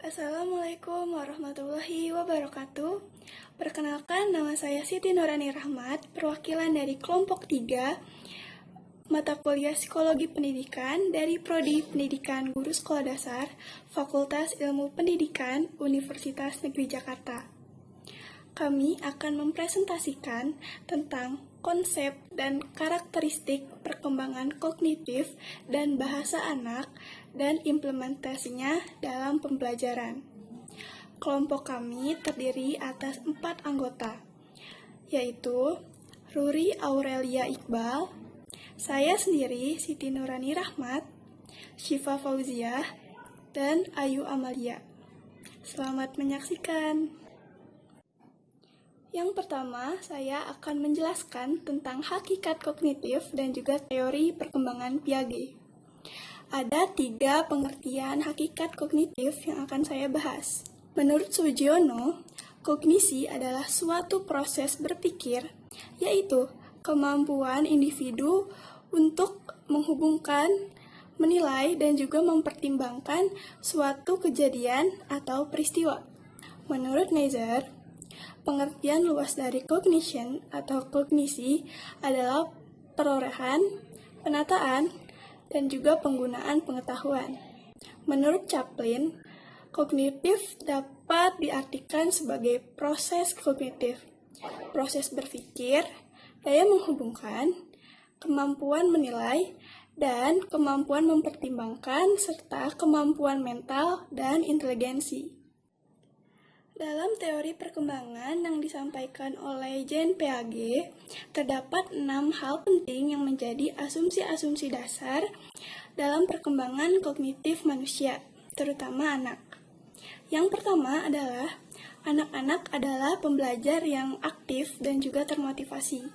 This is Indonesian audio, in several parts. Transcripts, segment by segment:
Assalamualaikum warahmatullahi wabarakatuh. Perkenalkan, nama saya Siti Nurani Rahmat, perwakilan dari kelompok 3, mata kuliah Psikologi Pendidikan dari Prodi Pendidikan Guru Sekolah Dasar, Fakultas Ilmu Pendidikan, Universitas Negeri Jakarta. Kami akan mempresentasikan tentang konsep dan karakteristik perkembangan kognitif dan bahasa anak dan implementasinya dalam pembelajaran. Kelompok kami terdiri atas 4 anggota, yaitu Ruri Aurelia Iqbal, saya sendiri Siti Nurani Rahmat, Syifa Fauziah, dan Ayu Amalia. Selamat menyaksikan. Yang pertama, saya akan menjelaskan tentang hakikat kognitif dan juga teori perkembangan Piaget. Ada 3 pengertian hakikat kognitif yang akan saya bahas. Menurut Sugiono, kognisi adalah suatu proses berpikir, yaitu kemampuan individu untuk menghubungkan, menilai, dan juga mempertimbangkan suatu kejadian atau peristiwa. Menurut Neiser, pengertian luas dari cognition atau kognisi adalah perolehan, penataan, dan juga penggunaan pengetahuan. Menurut Chaplin, kognitif dapat diartikan sebagai proses kognitif, proses berpikir, daya menghubungkan, kemampuan menilai, dan kemampuan mempertimbangkan, serta kemampuan mental dan inteligensi. Dalam teori perkembangan yang disampaikan oleh Jean Piaget, terdapat 6 hal penting yang menjadi asumsi-asumsi dasar dalam perkembangan kognitif manusia, terutama anak. Yang pertama adalah, anak-anak adalah pembelajar yang aktif dan juga termotivasi.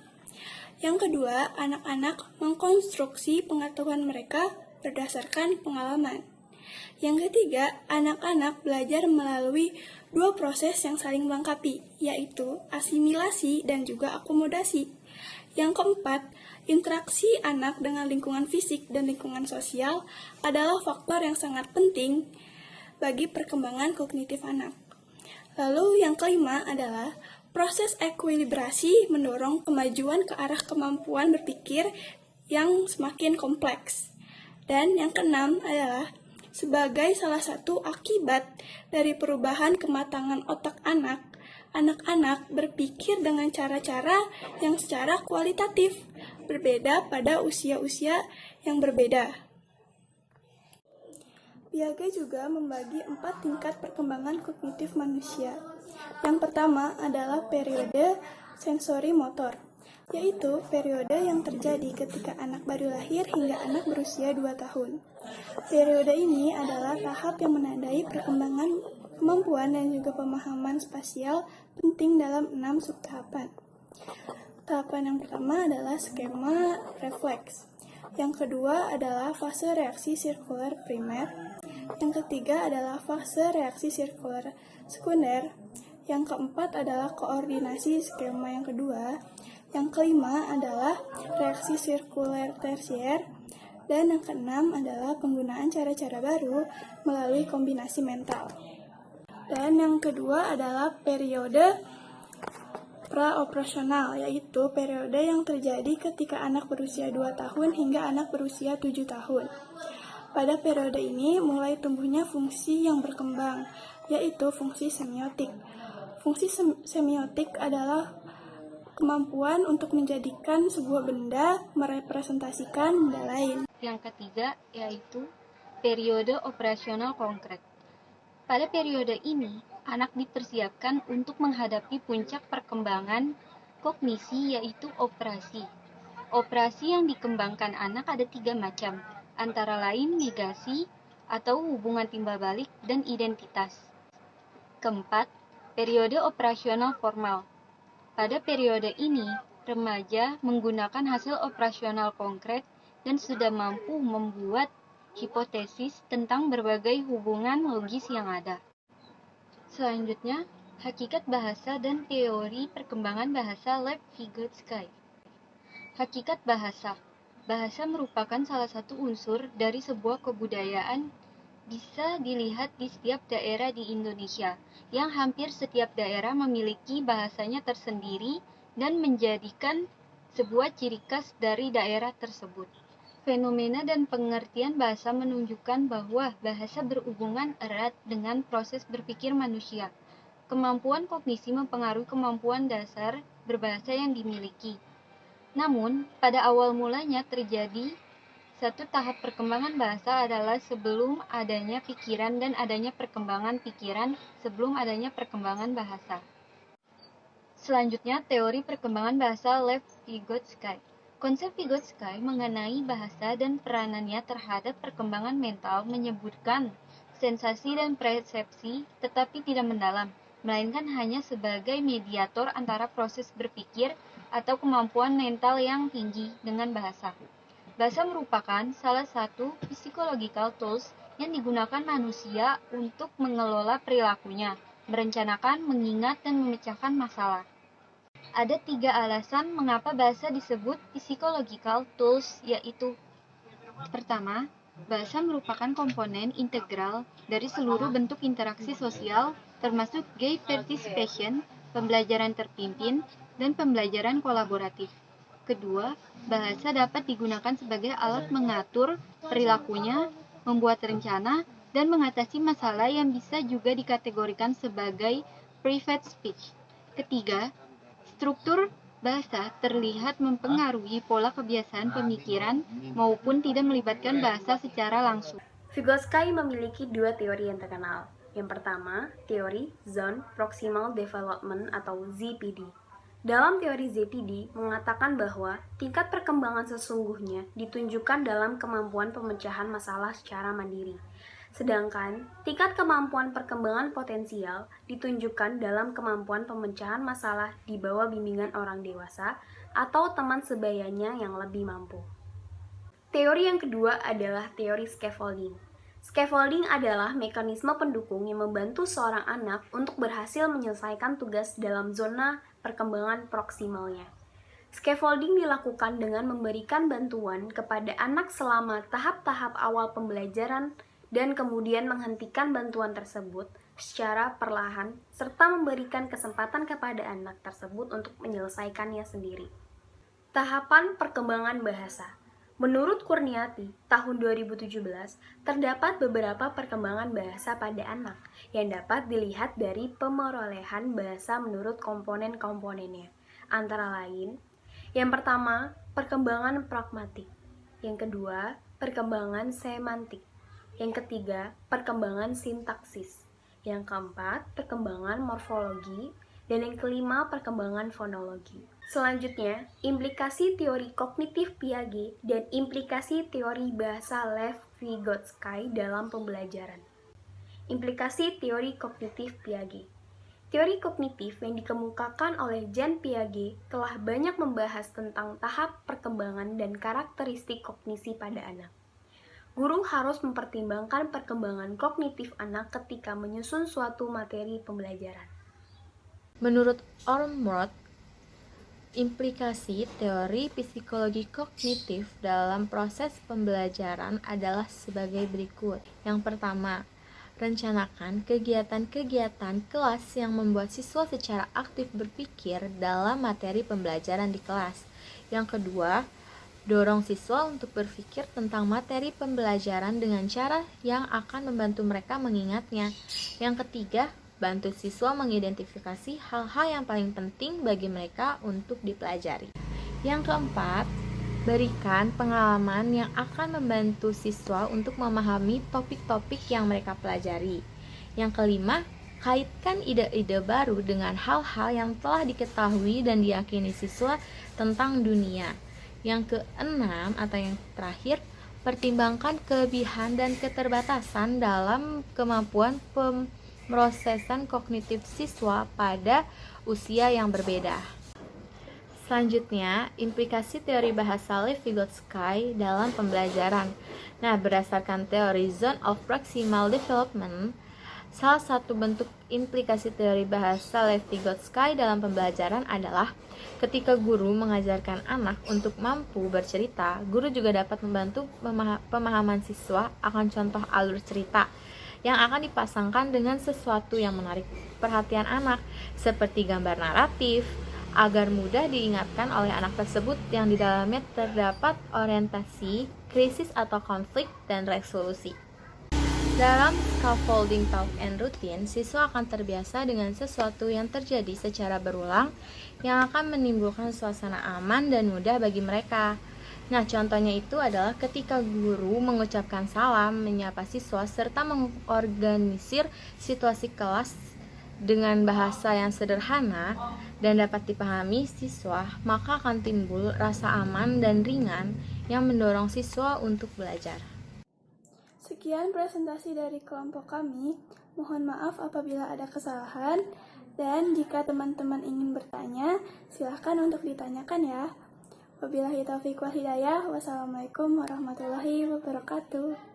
Yang kedua, anak-anak mengkonstruksi pengetahuan mereka berdasarkan pengalaman. Yang ketiga, anak-anak belajar melalui 2 proses yang saling melengkapi, yaitu asimilasi dan juga akomodasi. Yang keempat, interaksi anak dengan lingkungan fisik dan lingkungan sosial adalah faktor yang sangat penting bagi perkembangan kognitif anak. Lalu yang kelima adalah proses ekuilibrasi mendorong kemajuan ke arah kemampuan berpikir yang semakin kompleks. Dan yang keenam adalah sebagai salah satu akibat dari perubahan kematangan otak anak-anak berpikir dengan cara-cara yang secara kualitatif berbeda pada usia-usia yang berbeda. Piaget juga membagi 4 tingkat perkembangan kognitif manusia. Yang pertama adalah periode sensori motor, yaitu periode yang terjadi ketika anak baru lahir hingga anak berusia 2 tahun. Periode ini adalah tahap yang menandai perkembangan kemampuan dan juga pemahaman spasial penting dalam 6 subtahapan. Tahapan yang pertama adalah skema refleks. Yang kedua adalah fase reaksi sirkuler primer. Yang ketiga adalah fase reaksi sirkuler sekunder. Yang keempat adalah koordinasi skema yang kedua. Yang kelima adalah reaksi sirkuler tersier. Dan yang keenam adalah penggunaan cara-cara baru melalui kombinasi mental. Dan yang kedua adalah periode praoperasional, yaitu periode yang terjadi ketika anak berusia 2 tahun hingga anak berusia 7 tahun. Pada periode ini mulai tumbuhnya fungsi yang berkembang, yaitu fungsi semiotik. Fungsi semiotik adalah kemampuan untuk menjadikan sebuah benda merepresentasikan benda lain. Yang ketiga yaitu periode operasional konkret. Pada periode ini, anak dipersiapkan untuk menghadapi puncak perkembangan kognisi yaitu operasi. Operasi yang dikembangkan anak ada 3 macam, antara lain negasi atau hubungan timbal balik dan identitas. Keempat, periode operasional formal. Pada periode ini, remaja menggunakan hasil operasional konkret dan sudah mampu membuat hipotesis tentang berbagai hubungan logis yang ada. Selanjutnya, hakikat bahasa dan teori perkembangan bahasa Lev-Vygotsky. Hakikat bahasa. Bahasa merupakan salah satu unsur dari sebuah kebudayaan bisa dilihat di setiap daerah di Indonesia, yang hampir setiap daerah memiliki bahasanya tersendiri dan menjadikan sebuah ciri khas dari daerah tersebut. Fenomena dan pengertian bahasa menunjukkan bahwa bahasa berhubungan erat dengan proses berpikir manusia. Kemampuan kognisi mempengaruhi kemampuan dasar berbahasa yang dimiliki. Namun, pada awal mulanya terjadi satu tahap perkembangan bahasa adalah sebelum adanya pikiran dan adanya perkembangan pikiran sebelum adanya perkembangan bahasa. Selanjutnya, teori perkembangan bahasa Lev Vygotsky. Konsep Vygotsky mengenai bahasa dan peranannya terhadap perkembangan mental menyebutkan sensasi dan persepsi tetapi tidak mendalam, melainkan hanya sebagai mediator antara proses berpikir atau kemampuan mental yang tinggi dengan bahasa. Bahasa merupakan salah satu physiological tools yang digunakan manusia untuk mengelola perilakunya, merencanakan, mengingat, dan memecahkan masalah. Ada 3 alasan mengapa bahasa disebut physiological tools, yaitu: pertama, bahasa merupakan komponen integral dari seluruh bentuk interaksi sosial, termasuk gay participation, pembelajaran terpimpin, dan pembelajaran kolaboratif. Kedua, bahasa dapat digunakan sebagai alat mengatur perilakunya, membuat rencana, dan mengatasi masalah yang bisa juga dikategorikan sebagai private speech. Ketiga, struktur bahasa terlihat mempengaruhi pola kebiasaan pemikiran maupun tidak melibatkan bahasa secara langsung. Vygotsky memiliki 2 teori yang terkenal. Yang pertama, teori Zone Proximal Development atau ZPD. Dalam teori ZPD mengatakan bahwa tingkat perkembangan sesungguhnya ditunjukkan dalam kemampuan pemecahan masalah secara mandiri. Sedangkan tingkat kemampuan perkembangan potensial ditunjukkan dalam kemampuan pemecahan masalah di bawah bimbingan orang dewasa atau teman sebayanya yang lebih mampu. Teori yang kedua adalah teori scaffolding. Scaffolding adalah mekanisme pendukung yang membantu seorang anak untuk berhasil menyelesaikan tugas dalam zona perkembangan proksimalnya. Scaffolding dilakukan dengan memberikan bantuan kepada anak selama tahap-tahap awal pembelajaran dan kemudian menghentikan bantuan tersebut secara perlahan serta memberikan kesempatan kepada anak tersebut untuk menyelesaikannya sendiri. Tahapan perkembangan bahasa. Menurut Kurniati, tahun 2017, terdapat beberapa perkembangan bahasa pada anak yang dapat dilihat dari pemerolehan bahasa menurut komponen-komponennya. Antara lain, yang pertama, perkembangan pragmatik. Yang kedua, perkembangan semantik. Yang ketiga, perkembangan sintaksis. Yang keempat, perkembangan morfologi. Dan yang kelima, perkembangan fonologi. Selanjutnya, implikasi teori kognitif Piaget dan implikasi teori bahasa Lev Vygotsky dalam pembelajaran. Implikasi teori kognitif Piaget. Teori kognitif yang dikemukakan oleh Jean Piaget telah banyak membahas tentang tahap perkembangan dan karakteristik kognisi pada anak. Guru harus mempertimbangkan perkembangan kognitif anak ketika menyusun suatu materi pembelajaran. Menurut Ormrod, implikasi teori psikologi kognitif dalam proses pembelajaran adalah sebagai berikut. Yang pertama, rencanakan kegiatan-kegiatan kelas yang membuat siswa secara aktif berpikir dalam materi pembelajaran di kelas. Yang kedua, dorong siswa untuk berpikir tentang materi pembelajaran dengan cara yang akan membantu mereka mengingatnya. Yang ketiga, bantu siswa mengidentifikasi hal-hal yang paling penting bagi mereka untuk dipelajari. Yang keempat, berikan pengalaman yang akan membantu siswa untuk memahami topik-topik yang mereka pelajari. Yang kelima, kaitkan ide-ide baru dengan hal-hal yang telah diketahui dan diyakini siswa tentang dunia. Yang keenam atau yang terakhir, pertimbangkan kelebihan dan keterbatasan dalam kemampuan pemrosesan kognitif siswa pada usia yang berbeda. Selanjutnya, implikasi teori bahasa Lev Vygotsky dalam pembelajaran. Nah, berdasarkan teori Zone of Proximal Development, Salah satu bentuk implikasi teori bahasa Lev-Vygotsky dalam pembelajaran adalah ketika guru mengajarkan anak untuk mampu bercerita, guru juga dapat membantu pemahaman siswa akan contoh alur cerita yang akan dipasangkan dengan sesuatu yang menarik perhatian anak, seperti gambar naratif, agar mudah diingatkan oleh anak tersebut yang di dalamnya terdapat orientasi, krisis atau konflik, dan resolusi. Dalam scaffolding talk and routine, siswa akan terbiasa dengan sesuatu yang terjadi secara berulang yang akan menimbulkan suasana aman dan mudah bagi mereka. Nah, contohnya itu adalah ketika guru mengucapkan salam, menyapa siswa, serta mengorganisir situasi kelas dengan bahasa yang sederhana dan dapat dipahami siswa, maka akan timbul rasa aman dan ringan yang mendorong siswa untuk belajar. Sekian presentasi dari kelompok kami. Mohon maaf apabila ada kesalahan, dan jika teman-teman ingin bertanya, silahkan untuk ditanyakan ya. Wabillahi taufiq wal hidayah. Wassalamualaikum warahmatullahi wabarakatuh.